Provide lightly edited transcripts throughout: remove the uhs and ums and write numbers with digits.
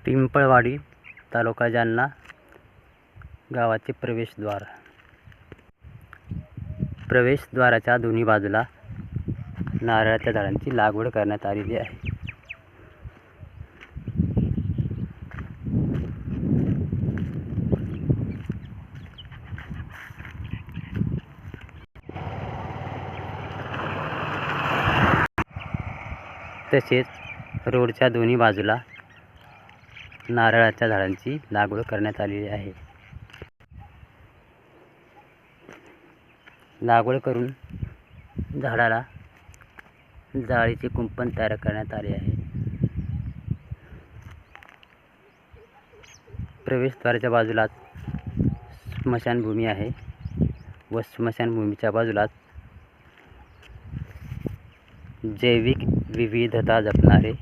पिंपळवाडी तालुका जालना गावाचे प्रवेशद्वार. प्रवेशद्वाराच्या दोन्ही बाजूला नारळाच्या झाडांची लागवड करण्यात आलेली आहे. तसेच रोडच्या दोन्ही बाजूला नारळाच्या झाडांची लागवड करण्यात आलेली आहे. लागवड करून झाडाला जाळीचे कुंपण तयार करण्यात आले आहे. प्रवेशद्वाराच्या बाजूलाच स्मशानभूमी आहे व स्मशानभूमीच्या बाजूलाच जैविक विविधता जपणारे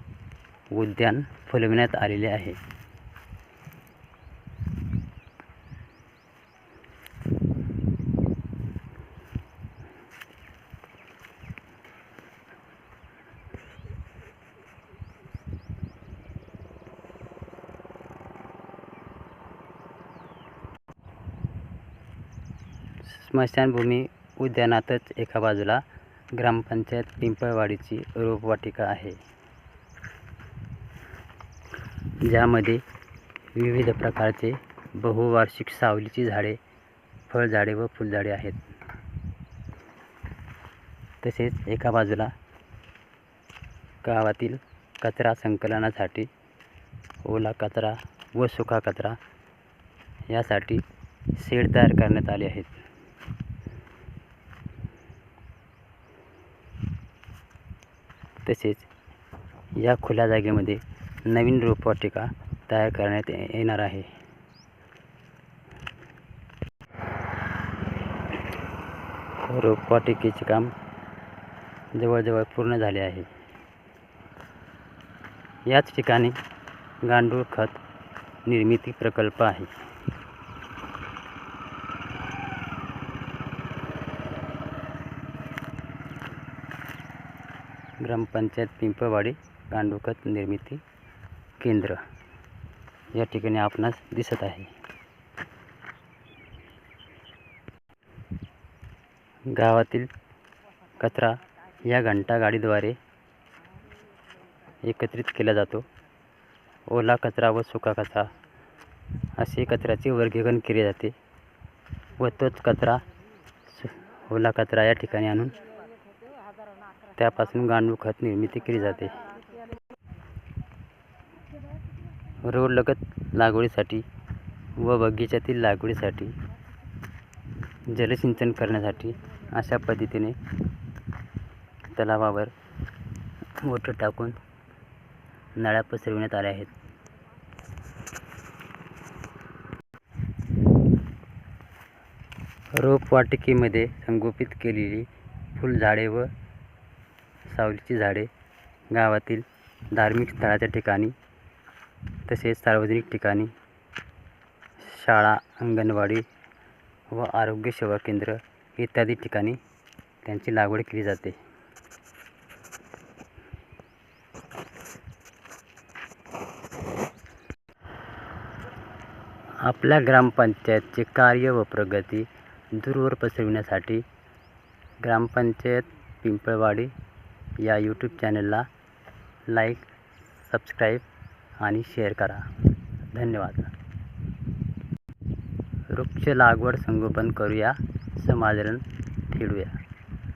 उद्यान फुलविण्यात आलेले आहे. स्मशानभूमी उद्यानातच एका बाजूला ग्रामपंचायत पिंपळवाडीची रोपवाटिका आहे, ज्यामध्ये विविध प्रकारचे बहुवार्षिक सावलीची झाडे, फळझाडे व फुलझाडे आहेत. तसेच एका बाजूला गावातील कचरा संकलनासाठी ओला कचरा व सुका कचरा यासाठी शेड तयार करण्यात आले आहेत. तसेच या खुल्या जागेमध्ये नवीन रोपवाटिका तयार करण्यात येणार आहे. रोपवाटिकेचे काम जवळजवळ पूर्ण झाले आहे. याच ठिकाणी गांडूळ खत निर्मिती प्रकल्प आहे. ग्रामपंचायत पिंपळवाडी गांडूळ खत निर्मिती केंद्र या ठिकाणी आपणास दिसत आहे. गावातील कचरा या घंटागाडीद्वारे एकत्रित केला जातो. ओला कचरा व सुका कचरा असे कचऱ्याचे वर्गीकरण केले जाते व तोच कचरा ओला कचरा या ठिकाणी आणून त्यापासून गांडूळ खत निर्मिती केली जाते. रोडलगत लागवडीसाठी व बगीच्यातील लागवडीसाठी जलसिंचन करण्यासाठी अशा पद्धतीने तलावावर मोटर टाकून नळ्या पसरविण्यात आल्या आहेत. रोपवाटिकेमध्ये संगोपित केलेली फुलझाडे व सावलीची झाडे गावातील धार्मिक स्थळाच्या ठिकाणी तसेच सार्वजनिक ठिकाणी, शाळा, अंगणवाडी व आरोग्य सेवा केंद्र इत्यादी ठिकाणी त्यांची लागवड केली जाते. आपल्या ग्रामपंचायतचे कार्य व प्रगती दूरवर पसरविण्यासाठी ग्रामपंचायत पिंपळवाडी या यूट्यूब चॅनलला लाईक, सबस्क्राईब आणि शेअर करा. धन्यवाद. वृक्ष लागवड संगोपन करूया, समाजरण फेडूया.